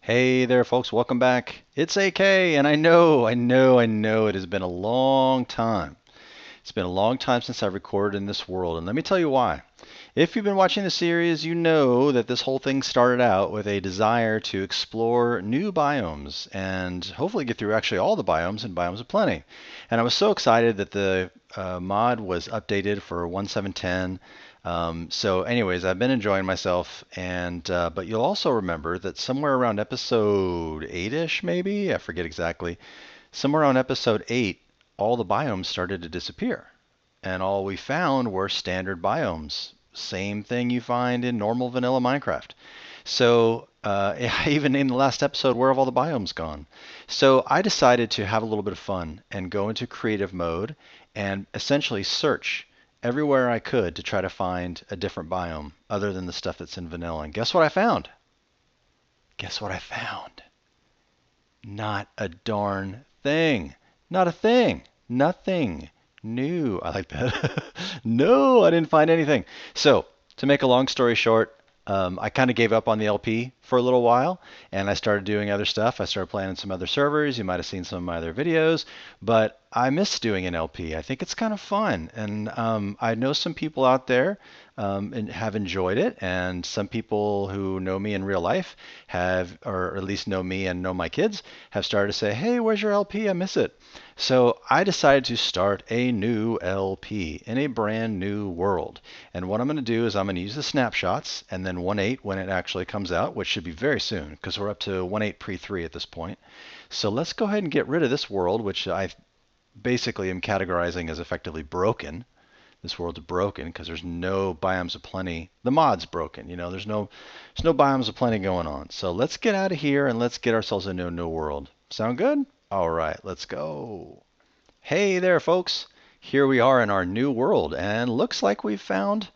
Hey there, folks. Welcome back. It's AK, and I know it has been a long time. It's been a long time since I've recorded in this world, and let me tell you why. If you've been watching the series, you know that this whole thing started out with a desire to explore new biomes and hopefully get through actually all the biomes and biomes of plenty. And I was so excited that the mod was updated for 1.7.10. So, anyways, I've been enjoying myself, and but you'll also remember that somewhere around episode 8-ish, maybe I forget exactly. Somewhere around episode 8, all the biomes started to disappear, and all we found were standard biomes. Same thing you find in normal vanilla Minecraft. So I even named the last episode "Where Have All the Biomes Gone?" So I decided to have a little bit of fun and go into creative mode and essentially search everywhere I could to try to find a different biome other than the stuff that's in vanilla. And guess what I found? Guess what I found? Not a darn thing. Not a thing. Nothing new. I like that. No, I didn't find anything. So, to make a long story short, I kind of gave up on the LP for a little while and I started doing other stuff. I started playing on some other servers. You might have seen some of my other videos, but I miss doing an LP. I think it's kind of fun. And I know some people out there and have enjoyed it. And some people who know me in real life have, or at least know me and know my kids, have started to say, "Hey, where's your LP? I miss it." So I decided to start a new LP in a brand new world. And what I'm going to do is I'm going to use the snapshots and then 1.8 when it actually comes out, which should be very soon because we're up to 1.8 pre-3 at this point. So let's go ahead and get rid of this world, which I basically am categorizing as effectively broken. This world's broken because there's no biomes of plenty. The mod's broken, there's no biomes of plenty going on. So let's get out of here and let's get ourselves into a new world. Sound good? All right, let's go. Hey there, folks. Here we are in our new world, and looks like we found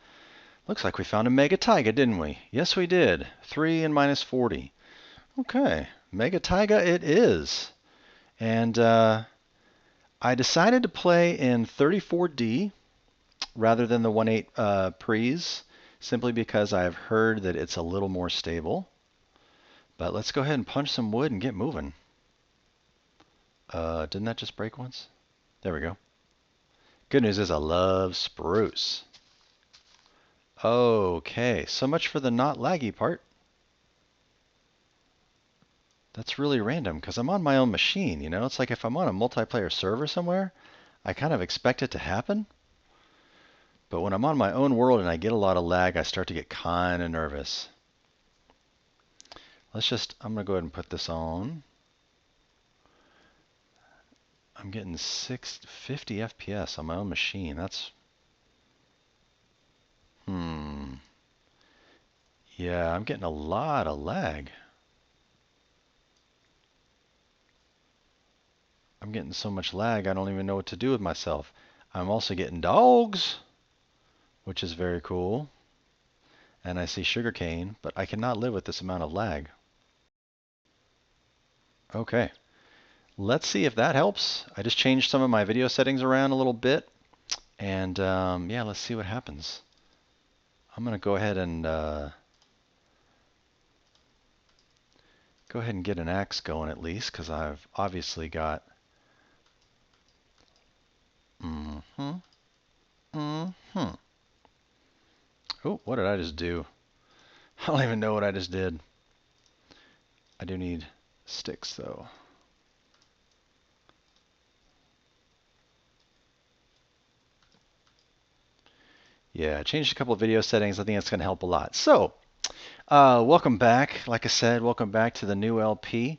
a mega taiga, didn't we? Yes, we did. 3 and minus 40. Okay, mega taiga it is. And I decided to play in 34D rather than the 1.8 pre's, simply because I've heard that it's a little more stable. But let's go ahead and punch some wood and get moving. Didn't that just break once? There we go. Good news is I love spruce. Okay, so much for the not laggy part. That's really random because I'm on my own machine, It's like if I'm on a multiplayer server somewhere, I kind of expect it to happen. But when I'm on my own world and I get a lot of lag, I start to get kind of nervous. I'm going to go ahead and put this on. I'm getting 650 FPS on my own machine. Yeah, I'm getting a lot of lag. I'm getting so much lag, I don't even know what to do with myself. I'm also getting dogs, which is very cool. And I see sugarcane, but I cannot live with this amount of lag. Okay, let's see if that helps. I just changed some of my video settings around a little bit. And yeah, let's see what happens. I'm going to go ahead and get an axe going at least, because I've obviously got... Oh, what did I just do? I don't even know what I just did. I do need sticks, though. Yeah, I changed a couple of video settings. I think that's going to help a lot. So, welcome back. Like I said, welcome back to the new LP.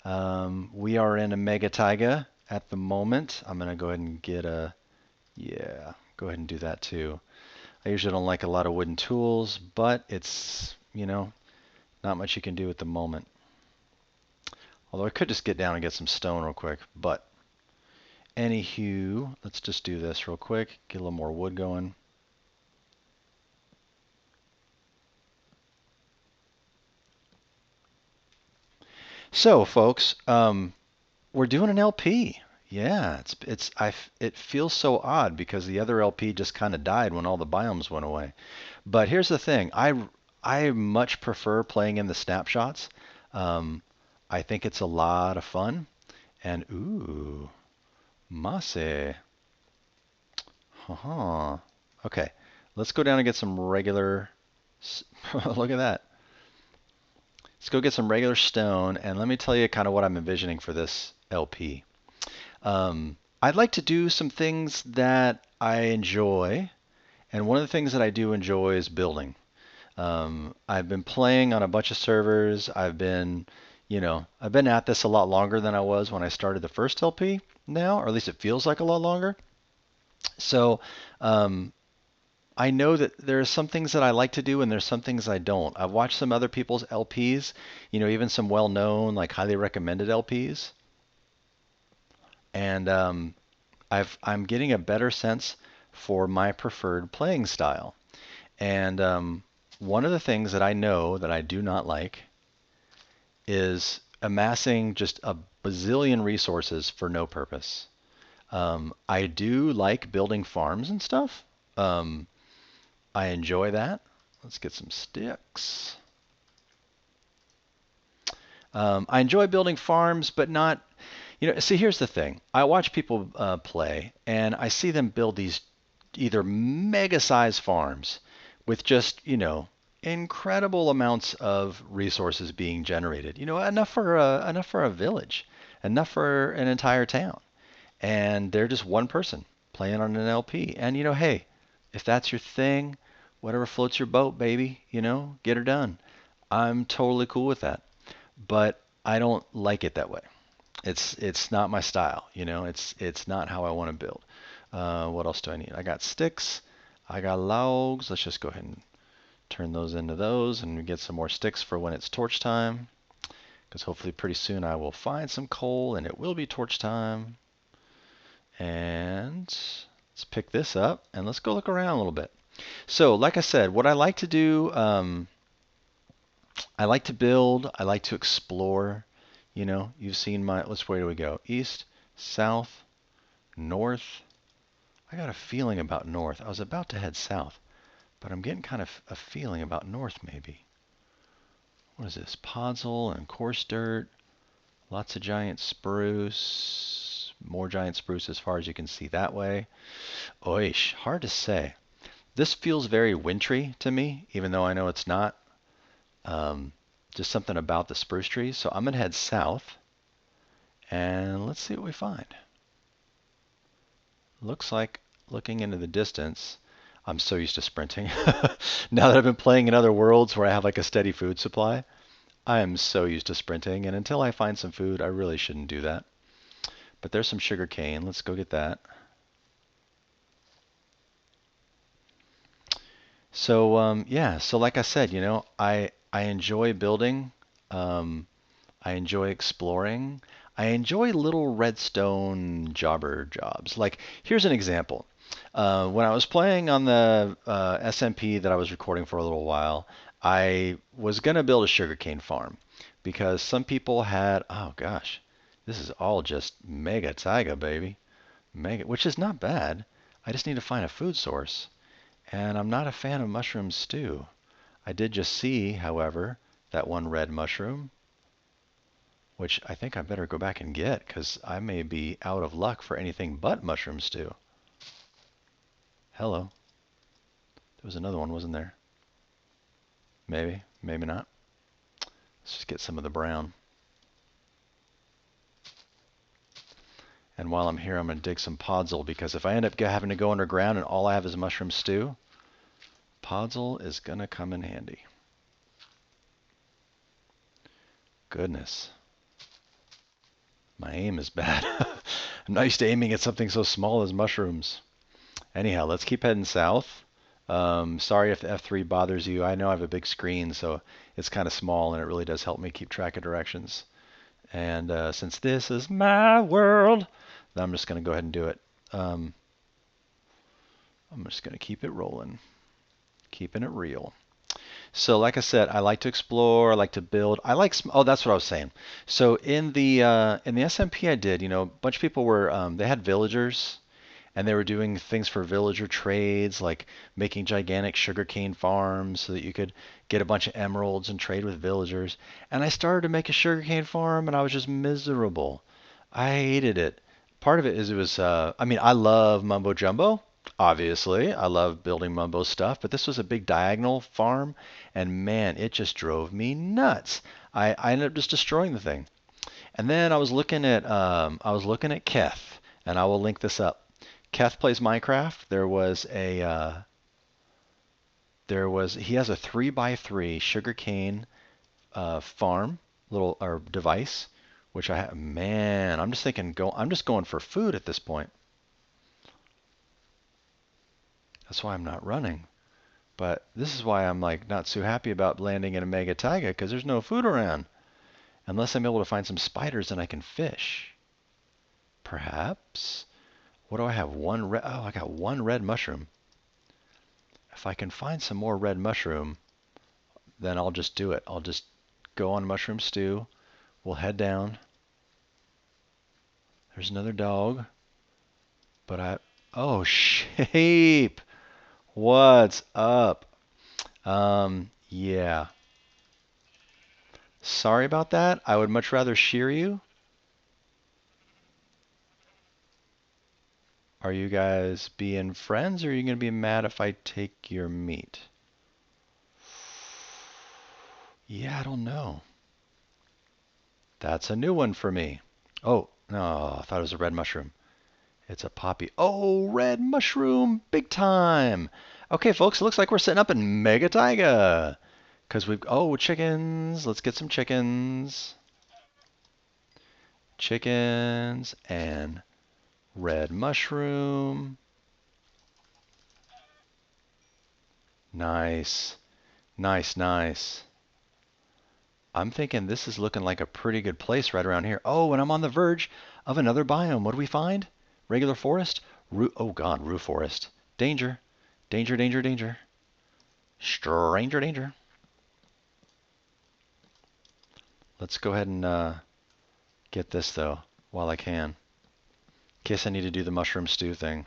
We are in a mega taiga at the moment. I'm going to go ahead and get a... Yeah, go ahead and do that too. I usually don't like a lot of wooden tools, but it's, not much you can do at the moment. Although I could just get down and get some stone real quick. But anywho, let's just do this real quick. Get a little more wood going. So, folks, we're doing an LP. Yeah, it feels so odd because the other LP just kind of died when all the biomes went away. But here's the thing, I much prefer playing in the snapshots. I think it's a lot of fun. And ooh, Mase. Haha. Okay, let's go down and get some regular. Look at that. Let's go get some regular stone, and let me tell you kind of what I'm envisioning for this LP. I'd like to do some things that I enjoy, and one of the things that I do enjoy is building. I've been playing on a bunch of servers. I've been at this a lot longer than I was when I started the first LP now, or at least it feels like a lot longer. So um, I know that there are some things that I like to do and there's some things I don't. I've watched some other people's LPs, even some well-known, like highly recommended LPs, and I'm getting a better sense for my preferred playing style. And one of the things that I know that I do not like is amassing just a bazillion resources for no purpose. I do like building farms and stuff. Um, I enjoy that. Let's get some sticks. I enjoy building farms, but not, see, here's the thing. I watch people play, and I see them build these either mega sized farms with just, incredible amounts of resources being generated. Enough for a village, enough for an entire town. And they're just one person playing on an LP. And hey, if that's your thing, whatever floats your boat, baby, get her done. I'm totally cool with that. But I don't like it that way. It's not my style, it's not how I want to build. What else do I need? I got sticks, I got logs. Let's just go ahead and turn those into those and get some more sticks for when it's torch time. Because hopefully pretty soon I will find some coal and it will be torch time. And let's pick this up and let's go look around a little bit. So, like I said, what I like to do, I like to build, I like to explore. You've seen where do we go? East, south, north. I got a feeling about north. I was about to head south, but I'm getting kind of a feeling about north maybe. What is this? Podzol and coarse dirt. Lots of giant spruce. More giant spruce as far as you can see that way. Oish, hard to say. This feels very wintry to me, even though I know it's not. Just something about the spruce trees. So I'm going to head south, and let's see what we find. Looks like, looking into the distance, I'm so used to sprinting. Now that I've been playing in other worlds where I have like a steady food supply, I am so used to sprinting, and until I find some food, I really shouldn't do that. But there's some sugar cane. Let's go get that. So yeah, so like I said, I enjoy building. I enjoy exploring. I enjoy little redstone jobber jobs. Like here's an example. When I was playing on the SMP that I was recording for a little while, I was gonna build a sugarcane farm because some people had. Oh gosh, this is all just mega taiga, baby. Mega, which is not bad. I just need to find a food source. And I'm not a fan of mushroom stew. I did just see, however, that one red mushroom, which I think I better go back and get because I may be out of luck for anything but mushroom stew. Hello. There was another one, wasn't there? Maybe, maybe not. Let's just get some of the brown. And while I'm here, I'm going to dig some podzol because if I end up having to go underground and all I have is mushroom stew, podzol is going to come in handy. Goodness. My aim is bad. I'm not used to aiming at something so small as mushrooms. Anyhow, let's keep heading south. Sorry if the F3 bothers you. I know I have a big screen, so it's kind of small, and it really does help me keep track of directions. And since this is my world, I'm just going to go ahead and do it. I'm just going to keep it rolling, keeping it real. So like I said, I like to explore, I like to build. Oh, that's what I was saying. So in the SMP I did, a bunch of people were they had villagers, and they were doing things for villager trades, like making gigantic sugarcane farms so that you could get a bunch of emeralds and trade with villagers. And I started to make a sugarcane farm, and I was just miserable. I hated it. Part of it is it was, I mean, I love mumbo jumbo. Obviously, I love building mumbo stuff, but this was a big diagonal farm, and man, it just drove me nuts. I ended up just destroying the thing. And then I was looking at Keth, and I will link this up. Keth plays Minecraft. He has a 3x3 sugarcane farm little or device, which I have. Man, I'm just thinking I'm just going for food at this point. That's why I'm not running. But this is why I'm like not so happy about landing in a mega taiga because there's no food around. Unless I'm able to find some spiders and I can fish. Perhaps. What do I have? Oh, I got one red mushroom. If I can find some more red mushroom, then I'll just do it. I'll just go on mushroom stew. We'll head down. There's another dog. Oh, sheep. What's up? Yeah. Sorry about that. I would much rather shear you. Are you guys being friends or are you going to be mad if I take your meat? Yeah, I don't know. That's a new one for me. Oh, no, I thought it was a red mushroom. It's a poppy. Oh, red mushroom, big time. Okay, folks, it looks like we're setting up in Mega Taiga. Oh, chickens. Let's get some chickens. Chickens and red mushroom. Nice. Nice, nice. I'm thinking this is looking like a pretty good place right around here. Oh, and I'm on the verge of another biome. What do we find? Regular forest? Oh God, roof forest. Danger. Danger, danger, danger. Stranger danger. Let's go ahead and get this though, while I can. In case I need to do the mushroom stew thing.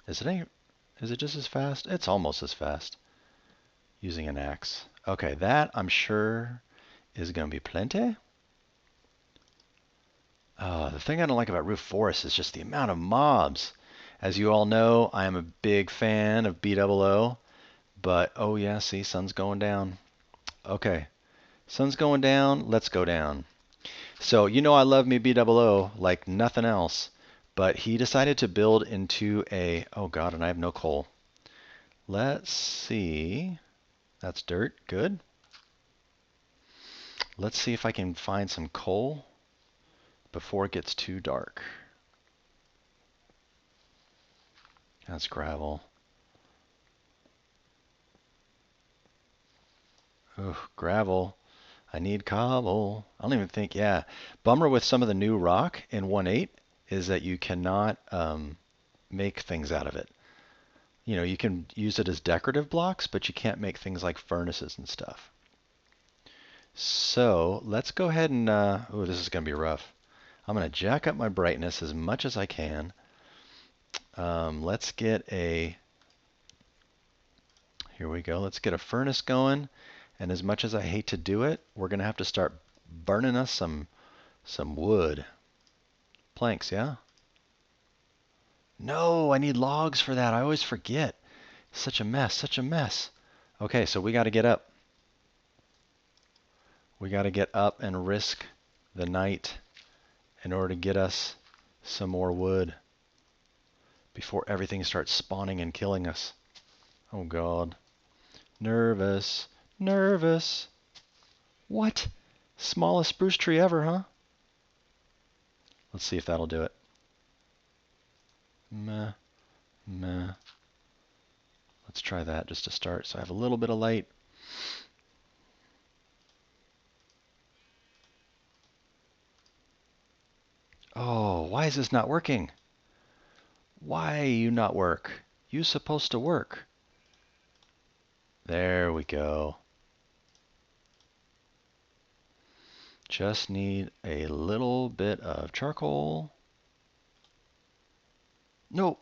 Is it just as fast? It's almost as fast. Using an axe. Okay, that I'm sure is going to be plenty. The thing I don't like about Roof Forest is just the amount of mobs. As you all know, I am a big fan of B00, but oh yeah, see, sun's going down. Okay, sun's going down, let's go down. So, you know I love me B00 like nothing else, but he decided to build into oh God, and I have no coal. Let's see. That's dirt, good. Let's see if I can find some coal before it gets too dark. That's gravel. Ooh, gravel. I need cobble. I don't even think, yeah. Bummer with some of the new rock in 1.8 is that you cannot make things out of it. You know, you can use it as decorative blocks, but you can't make things like furnaces and stuff. So let's go ahead and, oh, this is going to be rough. I'm going to jack up my brightness as much as I can. Let's get here we go. Let's get a furnace going. And as much as I hate to do it, we're going to have to start burning us some wood. Planks, yeah? No, I need logs for that. I always forget. Such a mess, such a mess. Okay, so we got to get up. We got to get up and risk the night in order to get us some more wood before everything starts spawning and killing us. Oh God. Nervous. Nervous. What? Smallest spruce tree ever, huh? Let's see if that'll do it. Meh. Meh. Let's try that just to start so I have a little bit of light. Oh, why is this not working? Why you not work? You supposed to work. There we go. Just need a little bit of charcoal. No.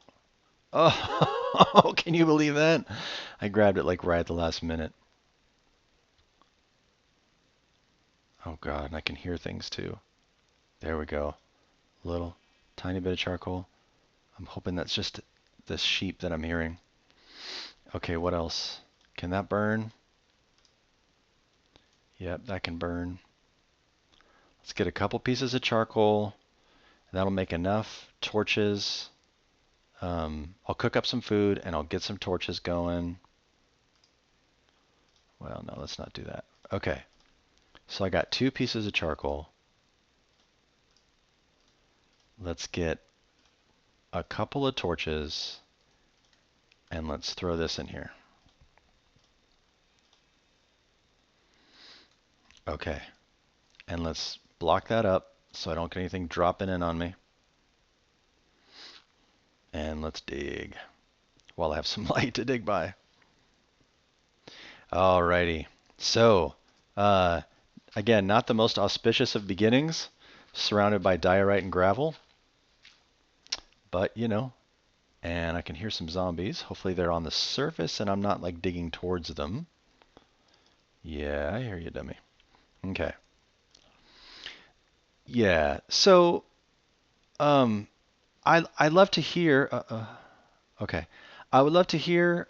Oh, can you believe that? I grabbed it like right at the last minute. Oh God, and I can hear things too. There we go. Little tiny bit of charcoal. I'm hoping that's just this sheep that I'm hearing. Okay, what else? Can that burn? Yep, that can burn. Let's get a couple pieces of charcoal. That'll make enough torches. I'll cook up some food and I'll get some torches going. Well, no, let's not do that. Okay, so I got 2 pieces of charcoal. Let's get a couple of torches and let's throw this in here. Okay, and let's block that up so I don't get anything dropping in on me. And let's dig while I have some light to dig by. Alrighty, so again, not the most auspicious of beginnings, surrounded by diorite and gravel, but you know, and I can hear some zombies. Hopefully they're on the surface and I'm not like digging towards them. Yeah, I hear you, dummy. Okay. Yeah, so um, I love to hear. Okay. I would love to hear,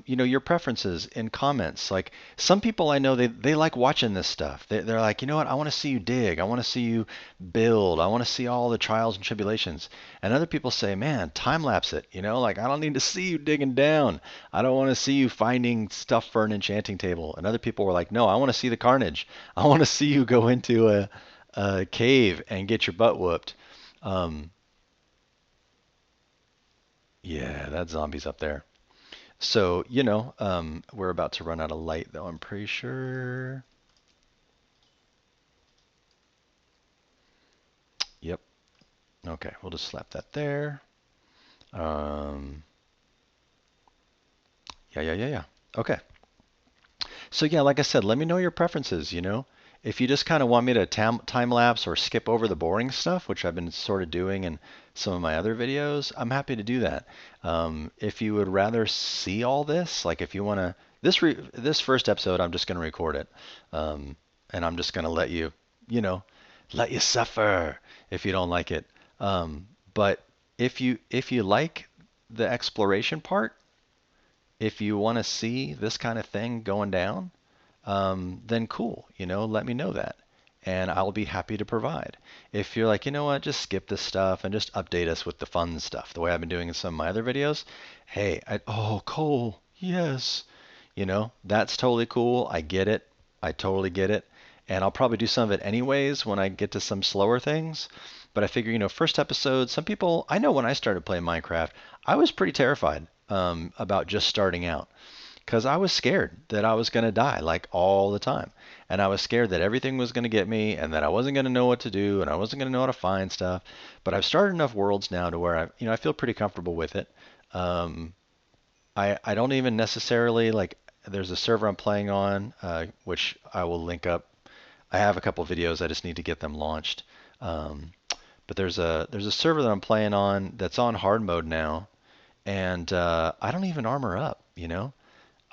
your preferences in comments. Like some people I know, they like watching this stuff. They're like, you know what? I want to see you dig. I want to see you build. I want to see all the trials and tribulations. And other people say, man, time lapse it. Like I don't need to see you digging down. I don't want to see you finding stuff for an enchanting table. And other people were like, no, I want to see the carnage. I want to see you go into a cave and get your butt whooped. Um, yeah, that zombie's up there. So, we're about to run out of light though, I'm pretty sure. Yep. Okay, we'll just slap that there. Um, yeah. Okay. So yeah, like I said, let me know your preferences. If you just kind of want me to time lapse or skip over the boring stuff, which I've been sort of doing in some of my other videos, I'm happy to do that. If you would rather see all this, like if you want to, this first episode, I'm just going to record it, and I'm just going to you know, let you suffer if you don't like it. But if you like the exploration part, if you want to see this kind of thing going down, then cool, let me know that. And I'll be happy to provide. If you're like, you know what, just skip this stuff and just update us with the fun stuff, the way I've been doing in some of my other videos, hey, oh, Cole, yes. That's totally cool. I get it. I totally get it. And I'll probably do some of it anyways when I get to some slower things. But I figure, first episode, some people, I know when I started playing Minecraft, I was pretty terrified about just starting out because I was scared that I was going to die like all the time. And I was scared that everything was going to get me and that I wasn't going to know what to do and I wasn't going to know how to find stuff. But I've started enough worlds now to where I feel pretty comfortable with it. Um, I don't even necessarily like, there's a server I'm playing on, which I will link up. I have a couple videos, I just need to get them launched. Um, but there's a server that I'm playing on that's on hard mode now, and I don't even armor up.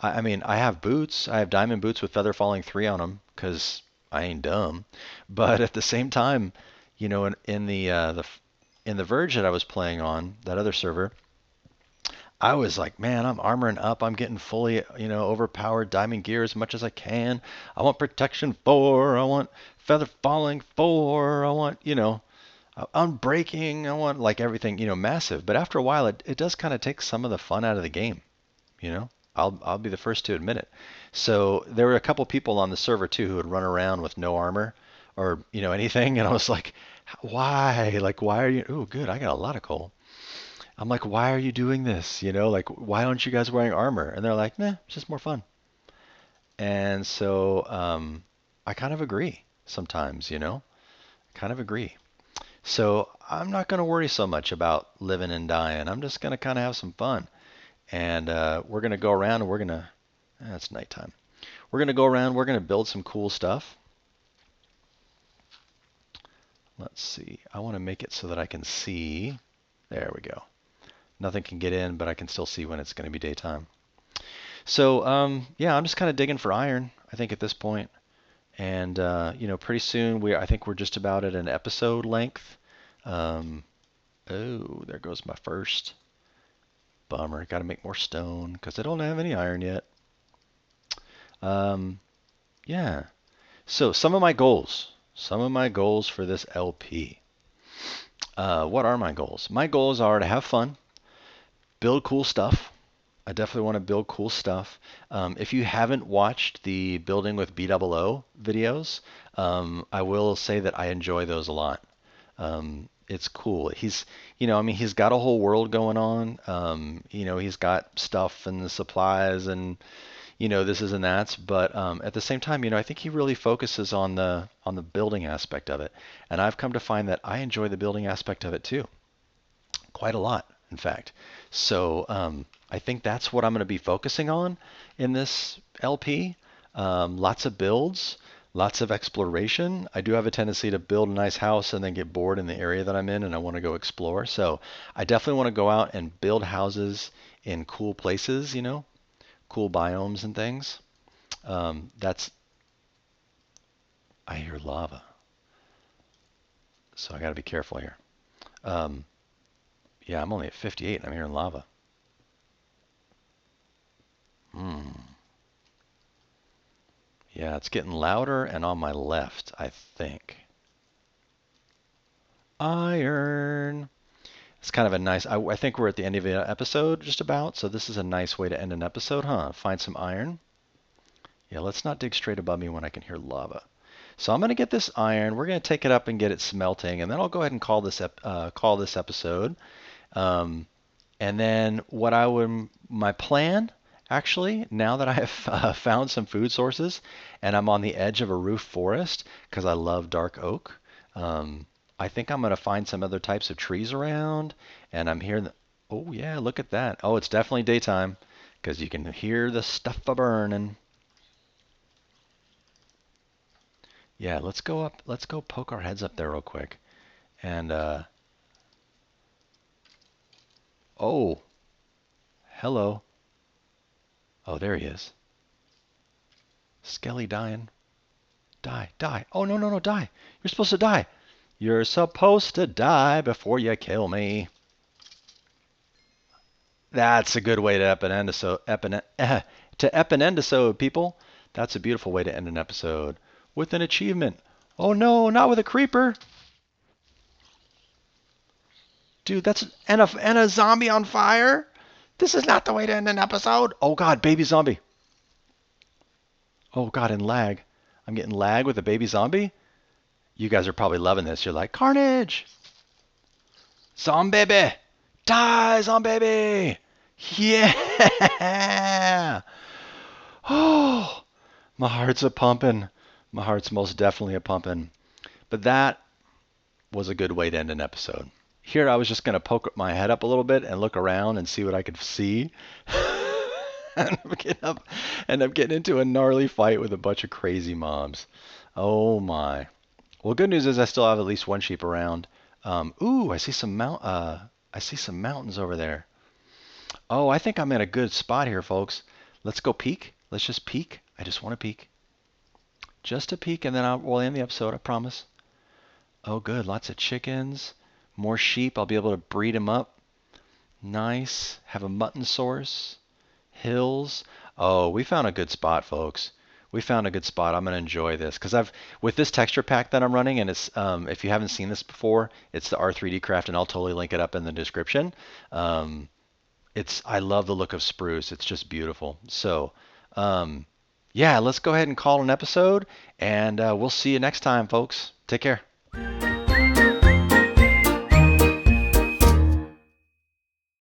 I mean, I have boots. I have diamond boots with feather falling 3 on them because I ain't dumb. But at the same time, in the Verge that I was playing on, that other server, I was like, man, I'm armoring up. I'm getting fully, overpowered diamond gear as much as I can. I want protection 4. I want feather falling 4. I want, unbreaking. I want like everything, massive. But after a while, it does kind of take some of the fun out of the game. I'll be the first to admit it. So there were a couple people on the server too who would run around with no armor or anything, and I was like, why? Like, why are you? Oh, good, I got a lot of coal. I'm like, why are you doing this? Like, why aren't you guys wearing armor? And they're like, nah, it's just more fun. And so I kind of agree sometimes, kind of agree. So I'm not going to worry so much about living and dying. I'm just going to kind of have some fun. And we're going to go around and we're going to, it's nighttime. We're going to go around, we're going to build some cool stuff. Let's see. I want to make it so that I can see. There we go. Nothing can get in, but I can still see when it's going to be daytime. So, yeah, I'm just kind of digging for iron, I think, at this point. And, pretty soon I think we're just about at an episode length. Um, oh, there goes my first. Bummer. Got to make more stone because I don't have any iron yet. Um, yeah. So some of my goals. Some of my goals for this LP. What are my goals? My goals are to have fun, build cool stuff. I definitely want to build cool stuff. If you haven't watched the Building with BOO videos, I will say that I enjoy those a lot. It's cool. He's got a whole world going on. He's got stuff and the supplies and this is and that's. But at the same time, I think he really focuses on the building aspect of it. And I've come to find that I enjoy the building aspect of it too, quite a lot, in fact. So I think that's what I'm going to be focusing on in this LP. Lots of builds, lots of exploration. I do have a tendency to build a nice house and then get bored in the area that I'm in and I want to go explore. So I definitely want to go out and build houses in cool places, cool biomes and things. That's, I hear lava. So I got to be careful here. Um, yeah, I'm only at 58 and I'm hearing lava. Hmm. Yeah, it's getting louder and on my left, I think. Iron. It's kind of a nice, I think we're at the end of the episode just about, so this is a nice way to end an episode, huh? Find some iron. Yeah, let's not dig straight above me when I can hear lava. So I'm going to get this iron. We're going to take it up and get it smelting, and then I'll go ahead and call this episode. Um, And then my plan, actually, now that I have found some food sources and I'm on the edge of a roof forest because I love dark oak, I think I'm going to find some other types of trees around. And I'm hearing oh yeah, look at that. Oh, it's definitely daytime because you can hear the stuff a burning. Yeah, let's go up. Let's go poke our heads up there real quick. And oh, hello. Oh, there he is. Skelly dying. Die, die. Oh, no, no, no, die. You're supposed to die. You're supposed to die before you kill me. That's a good way to episode, people. That's a beautiful way to end an episode. With an achievement. Oh no, not with a creeper. Dude, and a zombie on fire? This is not the way to end an episode. Oh god, baby zombie. Oh god, and lag. I'm getting lag with a baby zombie. You guys are probably loving this. You're like, Carnage! Zombie! Die, zombie! Yeah! Oh, my heart's a pumping. My heart's most definitely a pumping. But that was a good way to end an episode. Here I was just going to poke my head up a little bit and look around and see what I could see. and end up getting into a gnarly fight with a bunch of crazy mobs. Oh my. Well, good news is I still have at least one sheep around. Ooh, I see some mountains over there. Oh, I think I'm in a good spot here, folks. Let's go peek. Let's just peek. I just want to peek. Just a peek, and then we'll end the episode, I promise. Oh, good. Lots of chickens. More sheep. I'll be able to breed them up. Nice. Have a mutton source. Hills. Oh, we found a good spot, folks. We found a good spot. I'm going to enjoy this because with this texture pack that I'm running, and it's if you haven't seen this before, it's the R3D Craft, and I'll totally link it up in the description. I love the look of spruce. It's just beautiful. So, yeah, let's go ahead and call an episode, and we'll see you next time, folks. Take care.